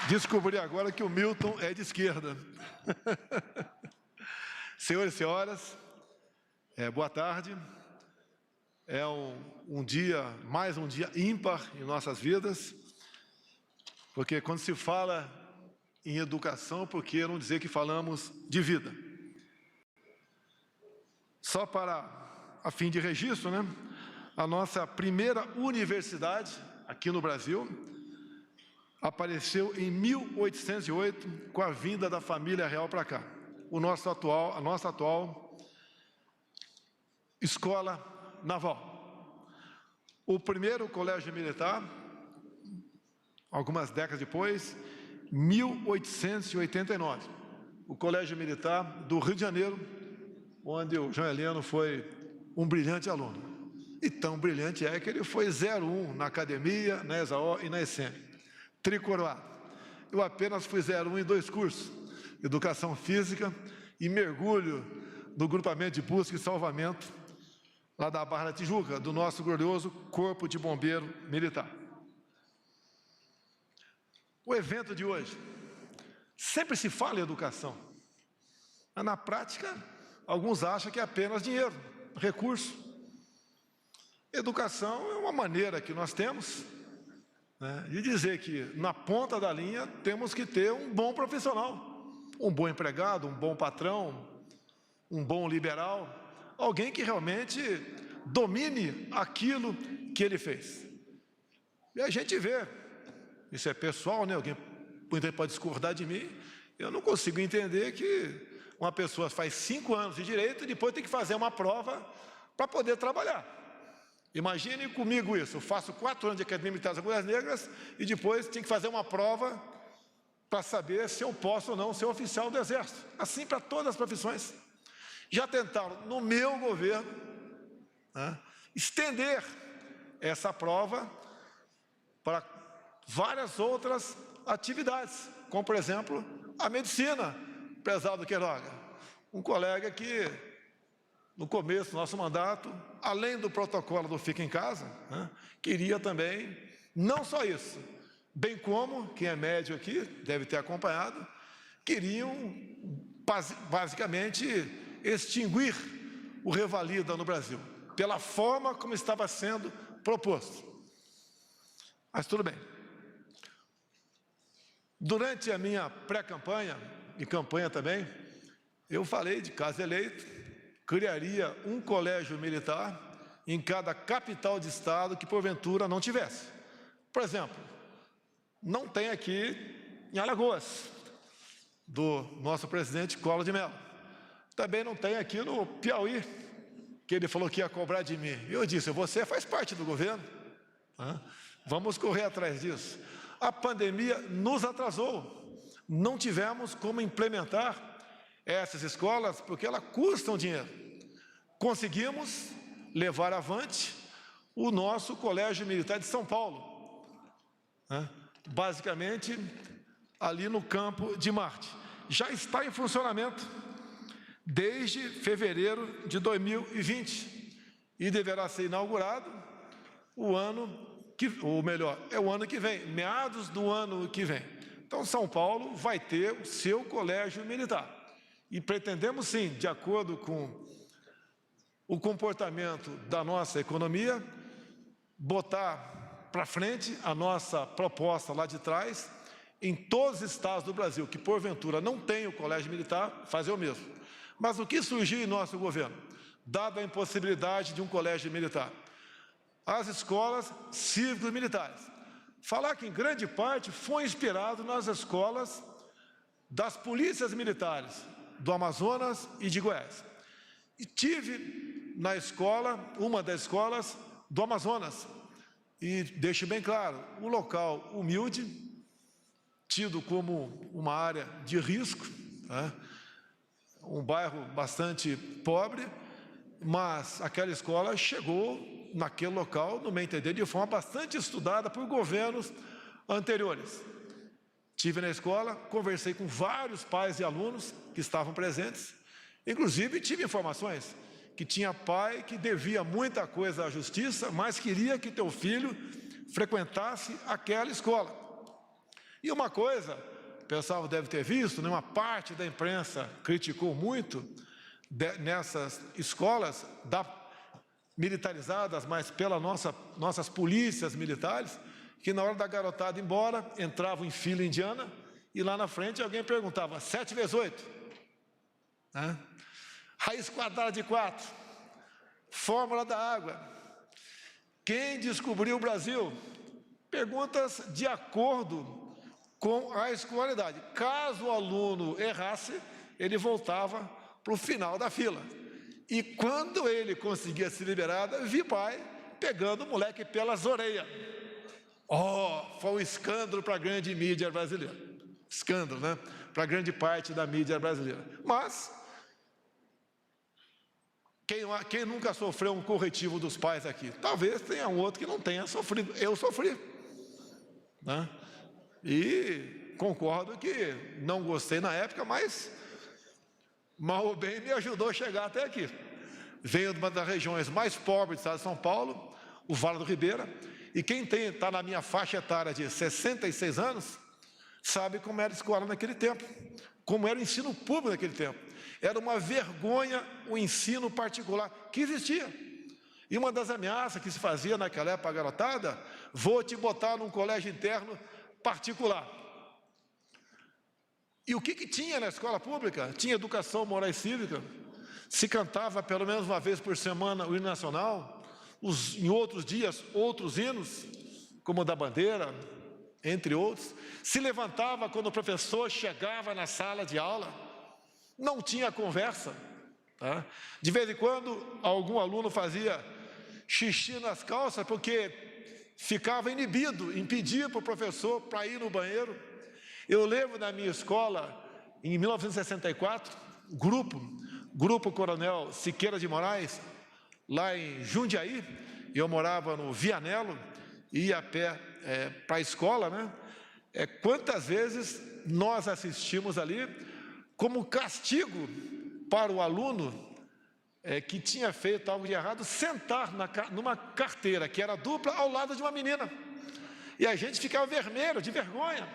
Descobri agora que o Milton é de esquerda. Senhores e senhoras, boa tarde. É mais um dia ímpar em nossas vidas, porque quando se fala em educação, por que não dizer que falamos de vida? Só para a fim de registro, né? A nossa primeira universidade aqui no Brasil apareceu em 1808, com a vinda da família real para cá. A nossa atual escola naval. O primeiro colégio militar, algumas décadas depois, 1889. O colégio militar do Rio de Janeiro, onde o João Heleno foi um brilhante aluno. E tão brilhante é que ele foi 01 na academia, na ESAO e na ESSEM. Tricoroado. Eu apenas fui 01 em 2 cursos, Educação Física e Mergulho do Grupamento de Busca e Salvamento, lá da Barra da Tijuca, do nosso glorioso Corpo de Bombeiro Militar. O evento de hoje, sempre se fala em educação, mas na prática, alguns acham que é apenas dinheiro, recurso. Educação é uma maneira que nós temos, de dizer que na ponta da linha temos que ter um bom profissional, um bom empregado, um bom patrão, um bom liberal, alguém que realmente domine aquilo que ele fez. E a gente vê, isso é pessoal, né? Muita gente pode discordar de mim, eu não consigo entender que uma pessoa faz 5 anos de direito e depois tem que fazer uma prova para poder trabalhar. Imagine comigo isso, eu faço 4 anos de Academia Militar das Agulhas Negras e depois tenho que fazer uma prova para saber se eu posso ou não ser oficial do Exército. Assim para todas as profissões. Já tentaram, no meu governo, estender essa prova para várias outras atividades, como, por exemplo, a medicina, prezado Queiroga. Um colega que, no começo do nosso mandato, além do protocolo do Fica em Casa, queria também, não só isso, bem como, quem é médico aqui, deve ter acompanhado, queriam basicamente extinguir o Revalida no Brasil, pela forma como estava sendo proposto. Mas tudo bem. Durante a minha pré-campanha, e campanha também, eu falei, de caso eleito, criaria um colégio militar em cada capital de estado que porventura não tivesse. Por exemplo, não tem aqui em Alagoas, do nosso presidente Collor de Mello. Também não tem aqui no Piauí, que ele falou que ia cobrar de mim. Eu disse, você faz parte do governo, vamos correr atrás disso. A pandemia nos atrasou, não tivemos como implementar essas escolas, porque elas custam dinheiro. Conseguimos levar avante o nosso Colégio Militar de São Paulo, basicamente ali no Campo de Marte. Já está em funcionamento desde fevereiro de 2020 e deverá ser inaugurado o ano que vem, meados do ano que vem. Então, São Paulo vai ter o seu colégio militar. E pretendemos sim, de acordo com o comportamento da nossa economia, botar para frente a nossa proposta lá de trás, em todos os estados do Brasil, que porventura não tem o colégio militar, fazer o mesmo. Mas o que surgiu em nosso governo? Dada a impossibilidade de um colégio militar, as escolas cívicos militares. Falar que em grande parte foi inspirado nas escolas das polícias militares, do Amazonas e de Goiás. E tive na escola, uma das escolas do Amazonas, e deixo bem claro, um local humilde, tido como uma área de risco, um bairro bastante pobre, mas aquela escola chegou naquele local, no meu entender, de forma bastante estudada por governos anteriores. Estive na escola, conversei com vários pais e alunos que estavam presentes, inclusive tive informações que tinha pai que devia muita coisa à justiça, mas queria que teu filho frequentasse aquela escola. E uma coisa, o pessoal deve ter visto, né, uma parte da imprensa criticou muito nessas escolas militarizadas, mas pelas nossas polícias militares, que na hora da garotada ir embora, entravam em fila indiana, e lá na frente alguém perguntava, 7 vezes 8? Né? Raiz quadrada de 4, fórmula da água, quem descobriu o Brasil? Perguntas de acordo com a escolaridade. Caso o aluno errasse, ele voltava para o final da fila. E quando ele conseguia se liberar, vi pai pegando o moleque pelas orelhas. Foi um escândalo para a grande mídia brasileira. Escândalo, né? Para grande parte da mídia brasileira. Mas, quem nunca sofreu um corretivo dos pais aqui? Talvez tenha um outro que não tenha sofrido. Eu sofri. Né? E concordo que não gostei na época, mas mal ou bem me ajudou a chegar até aqui. Venho de uma das regiões mais pobres do estado de São Paulo, o Vale do Ribeira, e quem está na minha faixa etária de 66 anos, sabe como era a escola naquele tempo, como era o ensino público naquele tempo. Era uma vergonha o ensino particular que existia. E uma das ameaças que se fazia naquela época, garotada, vou te botar num colégio interno particular. E o que tinha na escola pública? Tinha educação moral e cívica, se cantava pelo menos uma vez por semana o hino nacional, em outros dias, outros hinos, como o da bandeira, entre outros. Se levantava quando o professor chegava na sala de aula, não tinha conversa. Tá? De vez em quando, algum aluno fazia xixi nas calças, porque ficava inibido, impedia para o professor para ir no banheiro. Eu lembro na minha escola, em 1964, Grupo Coronel Siqueira de Moraes, lá em Jundiaí, eu morava no Vianello, ia a pé para a escola, né? Quantas vezes nós assistimos ali, como castigo para o aluno que tinha feito algo de errado, sentar numa carteira que era dupla ao lado de uma menina. E a gente ficava vermelho, de vergonha.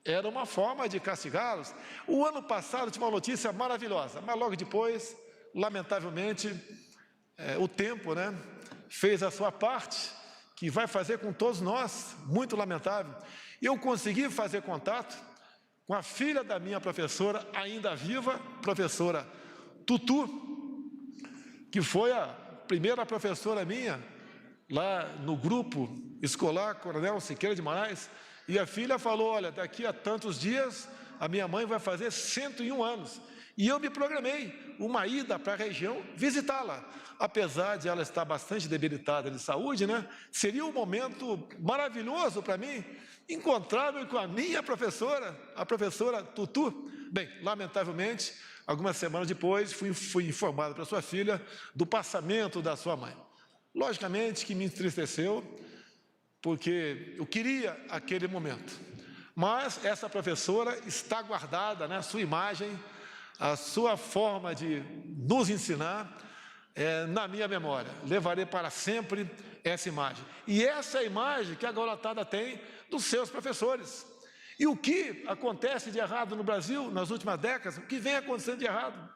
Era uma forma de castigá-los. O ano passado tinha uma notícia maravilhosa, mas logo depois, lamentavelmente, o tempo, né, fez a sua parte, que vai fazer com todos nós, muito lamentável. Eu consegui fazer contato com a filha da minha professora, ainda viva, professora Tutu, que foi a primeira professora minha, lá no grupo escolar Coronel Siqueira de Moraes, e a filha falou, olha, daqui a tantos dias, a minha mãe vai fazer 101 anos, e eu me programei uma ida para a região visitá-la, apesar de ela estar bastante debilitada de saúde, né? Seria um momento maravilhoso para mim, encontrar-me com a minha professora, a professora Tutu. Bem, lamentavelmente, algumas semanas depois, fui informado para sua filha do passamento da sua mãe. Logicamente que me entristeceu, porque eu queria aquele momento. Mas essa professora está guardada, né, a sua imagem, a sua forma de nos ensinar, na minha memória. Levarei para sempre essa imagem. E essa é a imagem que a garotada tem dos seus professores. E o que acontece de errado no Brasil nas últimas décadas, o que vem acontecendo de errado?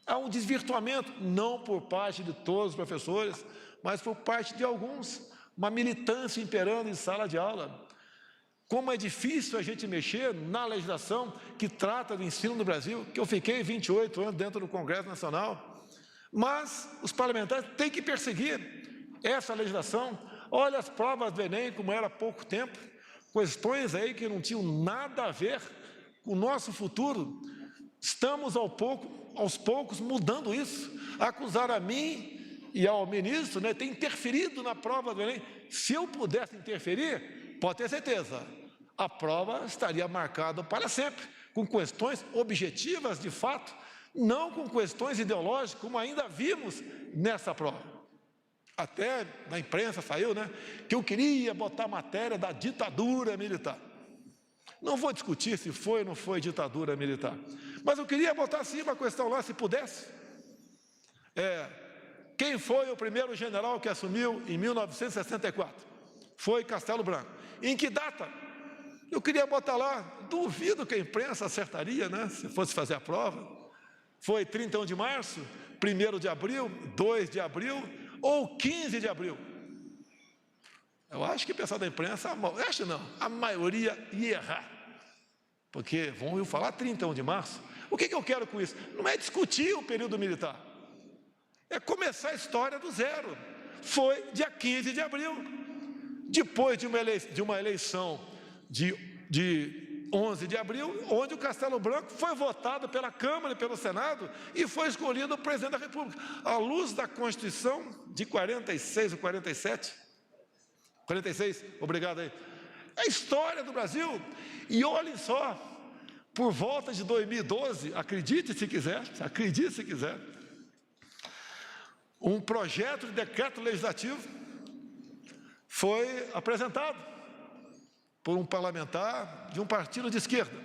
Há um desvirtuamento, não por parte de todos os professores, mas por parte de alguns, uma militância imperando em sala de aula. Como é difícil a gente mexer na legislação que trata do ensino no Brasil, que eu fiquei 28 anos dentro do Congresso Nacional, mas os parlamentares têm que perseguir essa legislação. Olha as provas do Enem, como era há pouco tempo, questões aí que não tinham nada a ver com o nosso futuro. Estamos aos poucos mudando isso. Acusar a mim e ao ministro, né, ter interferido na prova do Enem. Se eu pudesse interferir, pode ter certeza, a prova estaria marcada para sempre, com questões objetivas de fato, não com questões ideológicas, como ainda vimos nessa prova. Até na imprensa saiu, né, que eu queria botar a matéria da ditadura militar. Não vou discutir se foi ou não foi ditadura militar, mas eu queria botar assim uma questão lá, se pudesse. Quem foi o primeiro general que assumiu em 1964? Foi Castelo Branco. Em que data? Eu queria botar lá, duvido que a imprensa acertaria, né, se fosse fazer a prova. Foi 31 de março, 1º de abril, 2 de abril ou 15 de abril. Eu acho que o pessoal da imprensa, acho não, a maioria ia errar. Porque vão falar 31 de março. O que eu quero com isso? Não é discutir o período militar. É começar a história do zero. Foi dia 15 de abril. Depois de uma eleição de 11 de abril, onde o Castelo Branco foi votado pela Câmara e pelo Senado e foi escolhido o presidente da República, à luz da Constituição de 46 ou 47. 46, obrigado aí. É a história do Brasil. E olhem só, por volta de 2012, acredite se quiser, um projeto de decreto legislativo foi apresentado por um parlamentar de um partido de esquerda.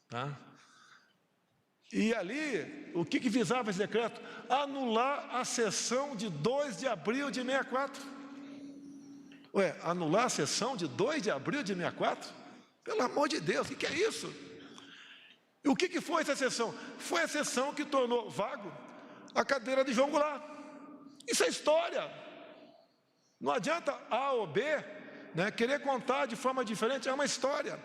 Tá? E ali, o que visava esse decreto? Anular a sessão de 2 de abril de 64. Ué, anular a sessão de 2 de abril de 64? Pelo amor de Deus, o que é isso? E o que foi essa sessão? Foi a sessão que tornou vago a cadeira de João Goulart. Isso é história. Não adianta A ou B, né, querer contar de forma diferente, é uma história.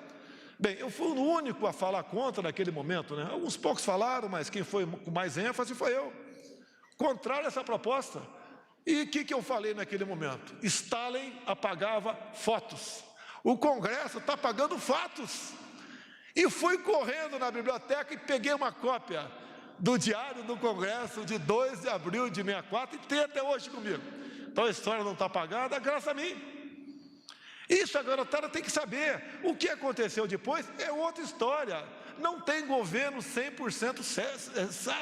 Bem, eu fui o único a falar contra naquele momento, né? Alguns poucos falaram, mas quem foi com mais ênfase foi eu. Contrário a essa proposta. E o que eu falei naquele momento? Stalin apagava fotos. O Congresso está apagando fatos. E fui correndo na biblioteca e peguei uma cópia do Diário do Congresso de 2 de abril de 64 e tem até hoje comigo. Então a história não está apagada, graças a mim. Isso a garotada tem que saber. O que aconteceu depois é outra história. Não tem governo 100%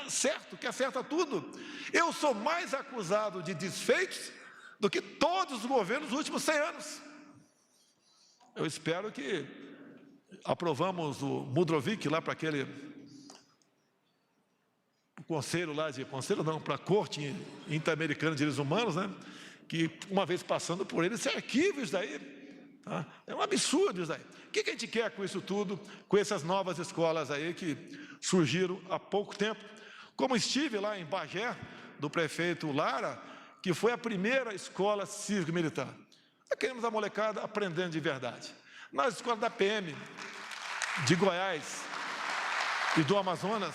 certo, que acerta tudo. Eu sou mais acusado de desfeitos do que todos os governos dos últimos 100 anos. Eu espero que aprovamos o Mudrovic lá para aquele conselho lá para a Corte Interamericana de Direitos Humanos, né? Que uma vez passando por ele, se arquiva isso daí. Tá? É um absurdo isso daí. O que a gente quer com isso tudo, com essas novas escolas aí que surgiram há pouco tempo? Como estive lá em Bagé, do prefeito Lara, que foi a primeira escola cívico-militar. Nós queremos a molecada aprendendo de verdade. Nas escolas da PM, de Goiás e do Amazonas,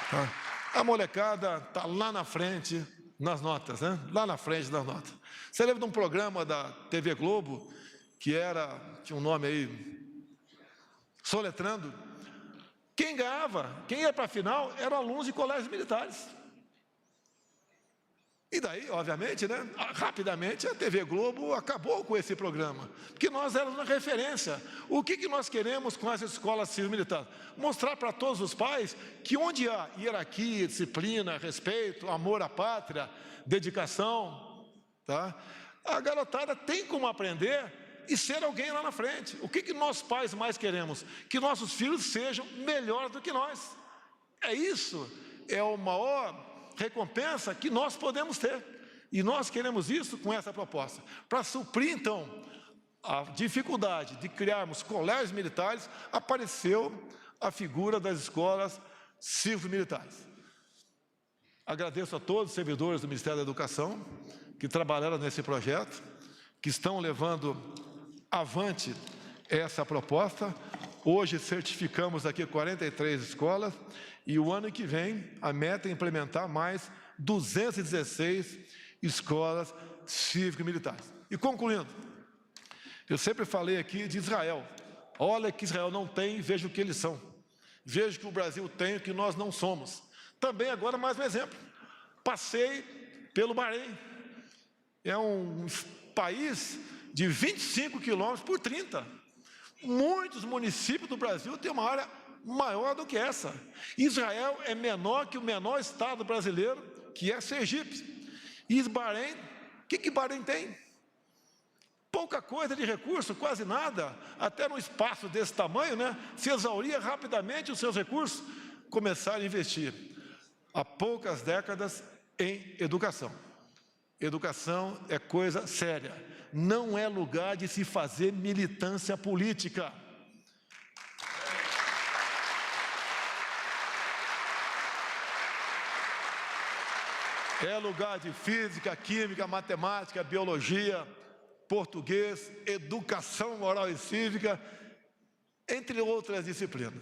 tá? A molecada está lá na frente nas notas, né? Lá na frente das notas. Você lembra de um programa da TV Globo, que tinha um nome aí, Soletrando? Quem ganhava, quem ia para a final, eram alunos de colégios militares. E daí, obviamente, né, rapidamente a TV Globo acabou com esse programa, porque nós éramos uma referência. O que nós queremos com essa escola civil-militar? Mostrar para todos os pais que onde há hierarquia, disciplina, respeito, amor à pátria, dedicação, tá? A garotada tem como aprender e ser alguém lá na frente. O que nós pais mais queremos? Que nossos filhos sejam melhores do que nós. É isso, é a maior recompensa que nós podemos ter. E nós queremos isso com essa proposta. Para suprir, então, a dificuldade de criarmos colégios militares, apareceu a figura das escolas cívico-militares. Agradeço a todos os servidores do Ministério da Educação que trabalharam nesse projeto, que estão levando avante essa proposta. Hoje certificamos aqui 43 escolas e o ano que vem a meta é implementar mais 216 escolas cívico-militares. E concluindo, eu sempre falei aqui de Israel. Olha que Israel não tem, veja o que eles são. Veja que o Brasil tem o que nós não somos. Também agora mais um exemplo. Passei pelo Bahrein. É um país de 25 quilômetros por 30. Muitos municípios do Brasil têm uma área maior do que essa. Israel é menor que o menor estado brasileiro, que é Sergipe. E Bahrein, o que Bahrein tem? Pouca coisa de recurso, quase nada. Até num espaço desse tamanho, né, se exauria rapidamente os seus recursos. Começaram a investir há poucas décadas em educação. Educação é coisa séria. não é lugar de se fazer militância política. É lugar de física, química, matemática, biologia, português, educação moral e cívica, entre outras disciplinas.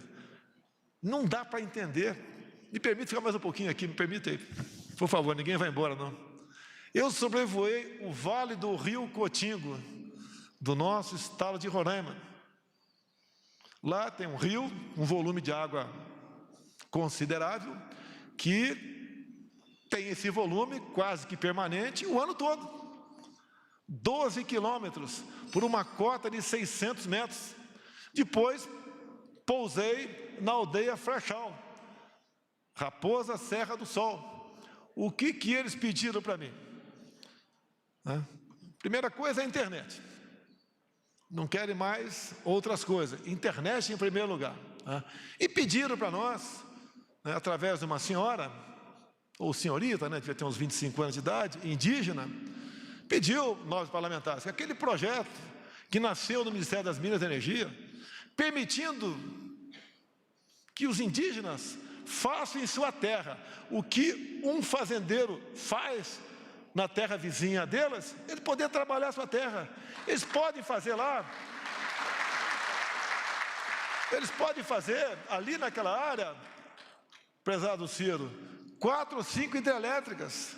Não dá para entender. Me permite ficar mais um pouquinho aqui, me permite aí. Por favor, ninguém vai embora, não. Eu sobrevoei o Vale do Rio Cotingo, do nosso estado de Roraima. Lá tem um rio, um volume de água considerável, que tem esse volume quase que permanente o ano todo. 12 quilômetros por uma cota de 600 metros. Depois, pousei na aldeia Frechal, Raposa Serra do Sol. O que eles pediram para mim? Primeira coisa é a internet. Não querem mais outras coisas. Internet em primeiro lugar. E pediram para nós, através de uma senhora, ou senhorita, devia ter uns 25 anos de idade, indígena, pediu, nós parlamentares, que aquele projeto que nasceu no Ministério das Minas e Energia, permitindo que os indígenas façam em sua terra o que um fazendeiro faz na terra vizinha deles, ele poder trabalhar a sua terra. Eles podem fazer lá, eles podem fazer ali naquela área, prezado Ciro, 4 ou 5 hidrelétricas.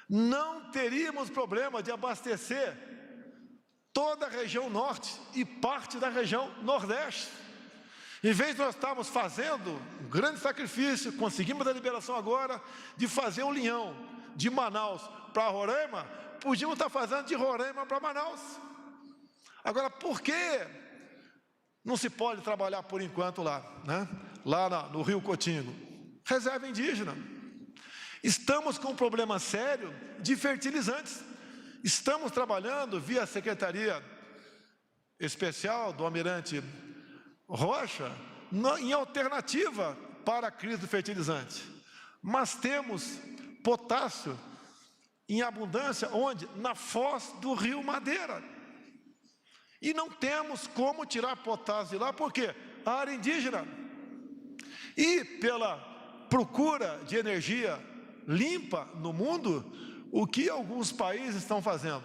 Não teríamos problema de abastecer toda a região norte e parte da região nordeste. Em vez de nós estarmos fazendo um grande sacrifício, conseguimos a liberação agora de fazer um linhão de Manaus para Roraima, podíamos estar fazendo de Roraima para Manaus. Agora, por que não se pode trabalhar por enquanto lá, lá no Rio Cotingo? Reserva indígena. Estamos com um problema sério de fertilizantes. Estamos trabalhando via Secretaria Especial do Almirante Rocha em alternativa para a crise do fertilizante. Mas temos potássio em abundância, onde? Na foz do Rio Madeira. E não temos como tirar potássio de lá, por quê? A área indígena. E pela procura de energia limpa no mundo, o que alguns países estão fazendo?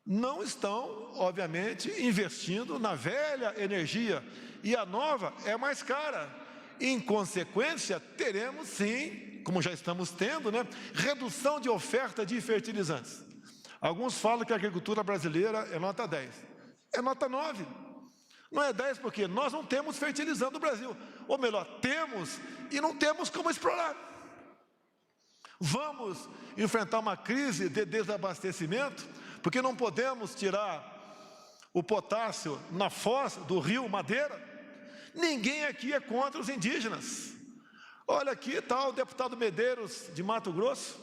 Não estão, obviamente, investindo na velha energia, e a nova é mais cara. Em consequência, teremos sim, como já estamos tendo, redução de oferta de fertilizantes. Alguns falam que a agricultura brasileira é nota 10. É nota 9. Não é 10 porque nós não temos fertilizante no Brasil. Ou melhor, temos e não temos como explorar. Vamos enfrentar uma crise de desabastecimento, porque não podemos tirar o potássio na foz do Rio Madeira. Ninguém aqui é contra os indígenas. Olha aqui está o deputado Medeiros de Mato Grosso,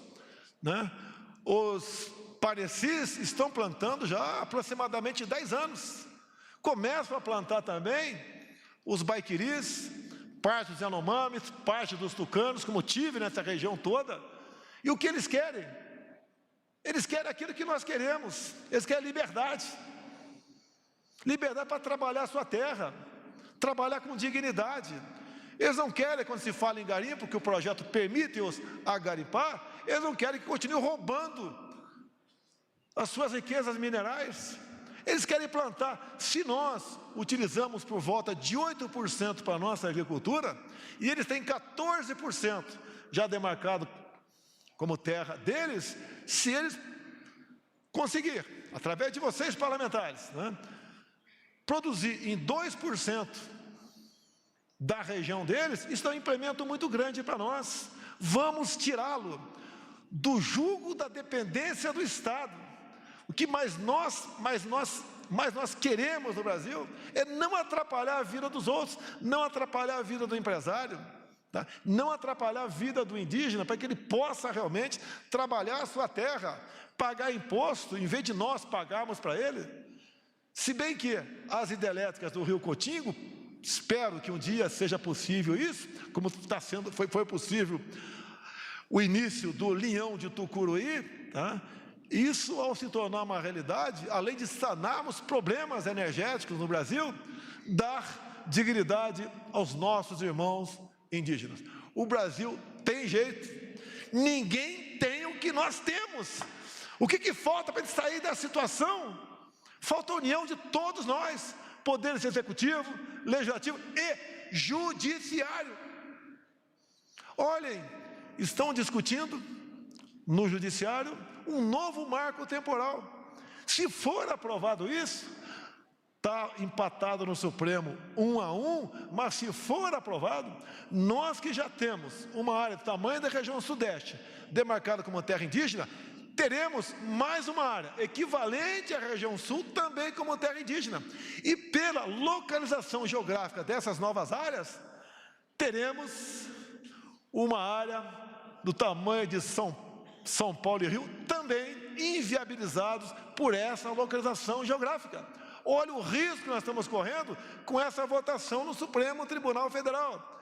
Os parecis estão plantando já há aproximadamente 10 anos. Começam a plantar também os baiquiris, parte dos Yanomamis, parte dos tucanos, como tive nessa região toda. E o que eles querem? Eles querem aquilo que nós queremos. Eles querem liberdade. Liberdade para trabalhar a sua terra, trabalhar com dignidade. Eles não querem, quando se fala em garimpo, porque o projeto permite-os a garimpar, eles não querem que continue roubando as suas riquezas minerais. Eles querem plantar. Se nós utilizamos por volta de 8% para a nossa agricultura, e eles têm 14% já demarcado como terra deles, se eles conseguir, através de vocês parlamentares, produzir em 2% da região deles, isso é um implemento muito grande para nós. Vamos tirá-lo do jugo da dependência do Estado. O que mais nós queremos no Brasil é não atrapalhar a vida dos outros, não atrapalhar a vida do empresário, não atrapalhar a vida do indígena, para que ele possa realmente trabalhar a sua terra, pagar imposto, em vez de nós pagarmos para ele. Se bem que as hidrelétricas do Rio Cotingo, espero que um dia seja possível isso, como foi possível o início do Linhão de Tucuruí, Isso, ao se tornar uma realidade, além de sanarmos problemas energéticos no Brasil, dar dignidade aos nossos irmãos indígenas. O Brasil tem jeito, ninguém tem o que nós temos. O que falta para a gente sair dessa situação? Falta a união de todos nós, poderes executivo, legislativo e judiciário. Olhem, estão discutindo no judiciário um novo marco temporal. Se for aprovado isso, está empatado no Supremo 1-1, mas se for aprovado, nós que já temos uma área do tamanho da região sudeste, demarcada como terra indígena, teremos mais uma área equivalente à região sul também como terra indígena. E pela localização geográfica dessas novas áreas, teremos uma área do tamanho de São Paulo e Rio, também inviabilizados por essa localização geográfica. Olha o risco que nós estamos correndo com essa votação no Supremo Tribunal Federal.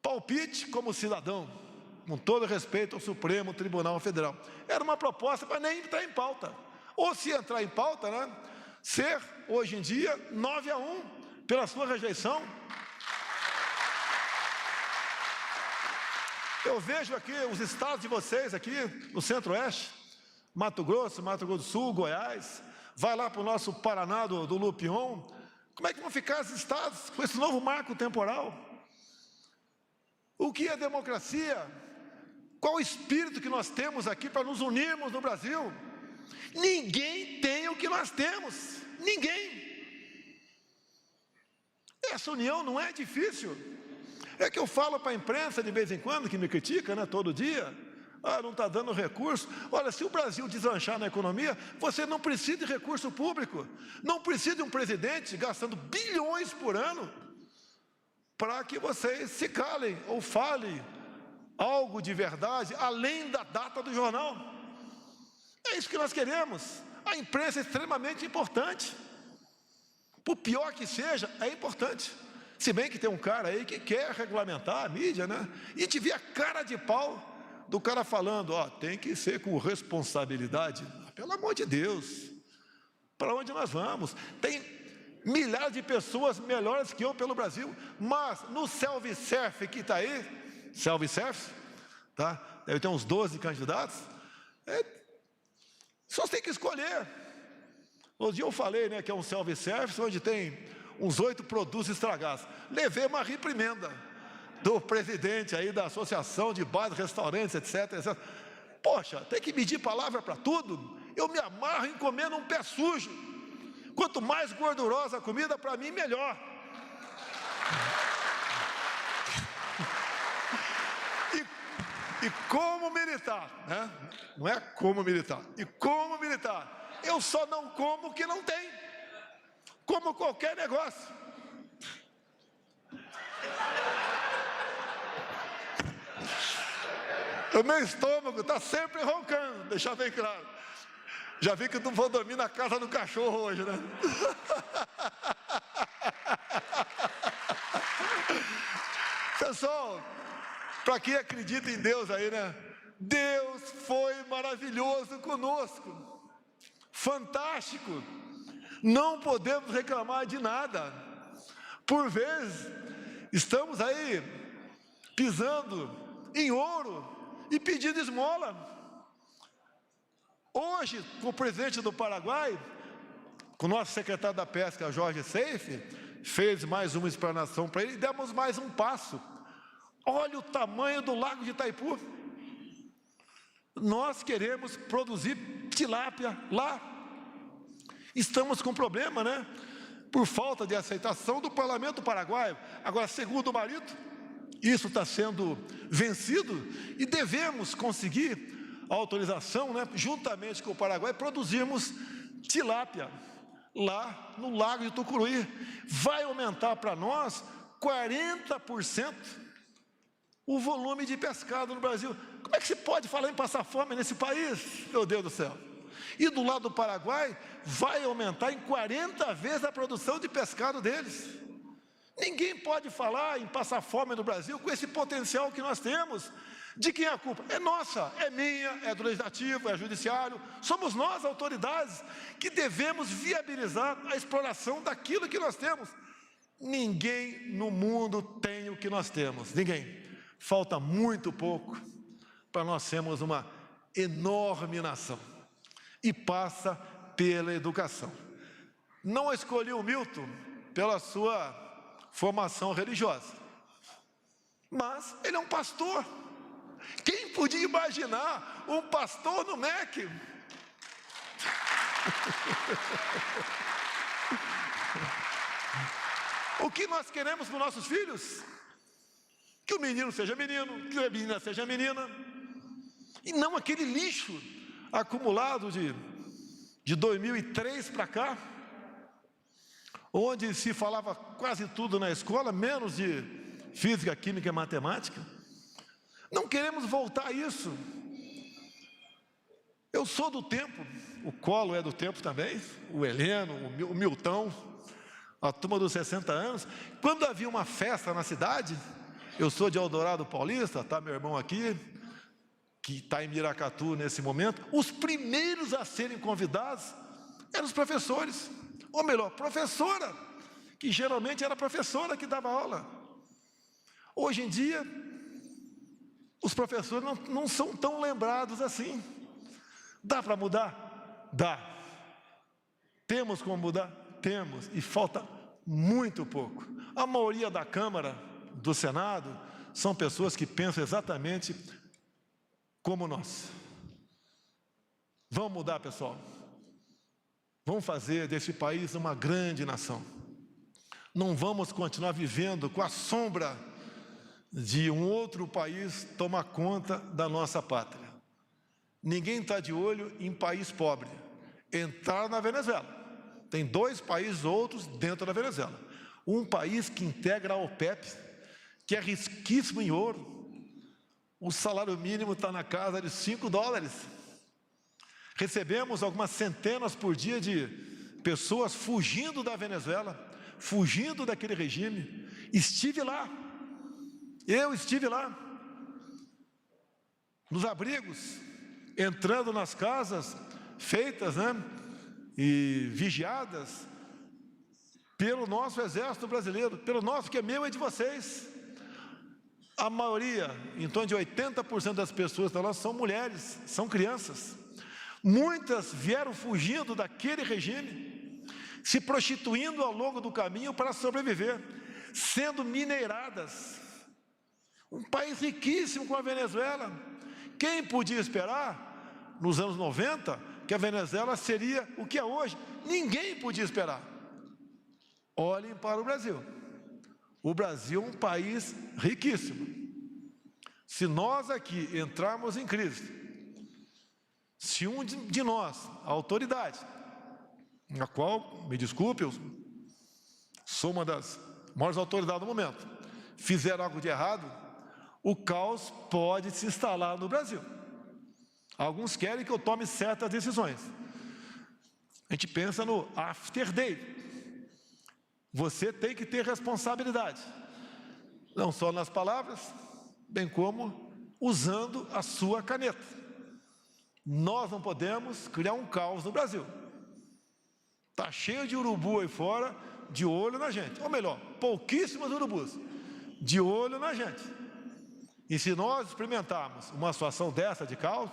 Palpite como cidadão, com todo respeito ao Supremo Tribunal Federal. Era uma proposta para nem entrar em pauta. Ou se entrar em pauta, né, ser, hoje em dia, 9-1, pela sua rejeição. Eu vejo aqui os estados de vocês aqui, no Centro-Oeste, Mato Grosso do Sul, Goiás, vai lá para o nosso Paraná do Lupion. Como é que vão ficar esses estados com esse novo marco temporal? O que é democracia? Qual o espírito que nós temos aqui para nos unirmos no Brasil? Ninguém tem o que nós temos, ninguém. Essa união não é difícil. É que eu falo para a imprensa de vez em quando, que me critica, né, todo dia. Não está dando recurso. Olha, se o Brasil deslanchar na economia, você não precisa de recurso público. Não precisa de um presidente gastando bilhões por ano para que vocês se calem ou falem algo de verdade, além da data do jornal. É isso que nós queremos. A imprensa é extremamente importante. Por pior que seja, é importante. Se bem que tem um cara aí que quer regulamentar a mídia, né? E te vê a cara de pau do cara falando, tem que ser com responsabilidade. Pelo amor de Deus, para onde nós vamos? Tem milhares de pessoas melhores que eu pelo Brasil, mas no self-service que está aí, self-service, tá? Deve ter uns 12 candidatos, só tem que escolher. Outro dia eu falei, né, que é um self-service onde tem uns 8 produtos estragados. Levei uma reprimenda do presidente aí da Associação de Bares, Restaurantes, etc. Poxa, tem que medir palavra para tudo. Eu me amarro em comer num pé sujo. Quanto mais gordurosa a comida, para mim, melhor. E como militar, né? Não é como militar. E como militar, eu só não como o que não tem. Como qualquer negócio. O meu estômago está sempre roncando, deixar bem claro. Já vi que não vou dormir na casa do cachorro hoje, né? Pessoal, para quem acredita em Deus aí, né? Deus foi maravilhoso conosco. Fantástico. Não podemos reclamar de nada. Por vezes, estamos aí pisando em ouro e pedindo esmola. Hoje, com o presidente do Paraguai, com o nosso secretário da Pesca, Jorge Seife, fez mais uma explanação para ele e demos mais um passo. Olha o tamanho do lago de Itaipu. Nós queremos produzir tilápia lá. Estamos com problema, né? Por falta de aceitação do parlamento paraguaio. Agora, segundo o Marito, isso está sendo vencido e devemos conseguir a autorização, né, juntamente com o Paraguai, produzirmos tilápia lá no Lago de Tucuruí. Vai aumentar para nós 40% o volume de pescado no Brasil. Como é que se pode falar em passar fome nesse país? Meu Deus do céu. E do lado do Paraguai, vai aumentar em 40 vezes a produção de pescado deles. Ninguém pode falar em passar fome no Brasil com esse potencial que nós temos De quem é a culpa? É nossa, é minha, é do Legislativo, é do Judiciário. Somos nós, autoridades, que devemos viabilizar a exploração daquilo que nós temos. Ninguém no mundo tem o que nós temos, ninguém. Falta muito pouco para nós sermos uma enorme nação. E passa pela educação. Não escolhi o Milton pela sua formação religiosa, mas ele é um pastor. Quem podia imaginar um pastor no MEC? O que nós queremos para os nossos filhos? Que o menino seja menino, que a menina seja menina, e não aquele lixo acumulado de 2003 para cá, onde se falava quase tudo na escola, menos de física, química e matemática. Não queremos voltar a isso. Eu sou do tempo, o Collor é do tempo também, o Heleno, o Milton, a turma dos 60 anos, quando havia uma festa na cidade, eu sou de Eldorado Paulista, está meu irmão aqui, que está em Miracatu nesse momento, os primeiros a serem convidados eram os professores, ou melhor, professora, que geralmente era a professora que dava aula. Hoje em dia, os professores não são tão lembrados assim. Dá para mudar? Dá. Temos como mudar? Temos, e falta muito pouco. A maioria da Câmara, do Senado, são pessoas que pensam exatamente como nós. Vamos mudar, pessoal. Vamos fazer desse país uma grande nação. Não vamos continuar vivendo com a sombra de um outro país tomar conta da nossa pátria. Ninguém está de olho em país pobre. Entrar na Venezuela. Tem 2 países outros dentro da Venezuela. Um país que integra a OPEP, que é riquíssimo em ouro. O salário mínimo está na casa de $5. Recebemos algumas centenas por dia de pessoas fugindo da Venezuela, fugindo daquele regime. Estive lá. Eu estive lá. Nos abrigos, entrando nas casas feitas, e vigiadas pelo nosso exército brasileiro, pelo nosso, que é meu e de vocês. A maioria, em torno de 80% das pessoas da lá são mulheres, são crianças. Muitas vieram fugindo daquele regime, se prostituindo ao longo do caminho para sobreviver, sendo mineiradas. Um país riquíssimo como a Venezuela. Quem podia esperar, nos anos 90, que a Venezuela seria o que é hoje? Ninguém podia esperar. Olhem para o Brasil. O Brasil é um país riquíssimo. Se nós aqui entrarmos em crise, se um de nós, a autoridade, na qual, me desculpe, eu sou uma das maiores autoridades do momento, fizer algo de errado, o caos pode se instalar no Brasil. Alguns querem que eu tome certas decisões. A gente pensa no after day. Você tem que ter responsabilidade, não só nas palavras, bem como usando a sua caneta. Nós não podemos criar um caos no Brasil. Está cheio de urubu aí fora, de olho na gente. Ou melhor, pouquíssimos urubus, de olho na gente. E se nós experimentarmos uma situação dessa de caos,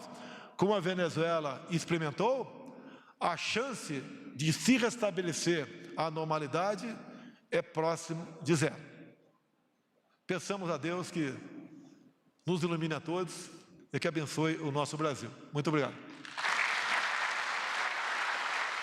como a Venezuela experimentou, a chance de se restabelecer a normalidade é próximo de 0. Peçamos a Deus que nos ilumine a todos e que abençoe o nosso Brasil. Muito obrigado.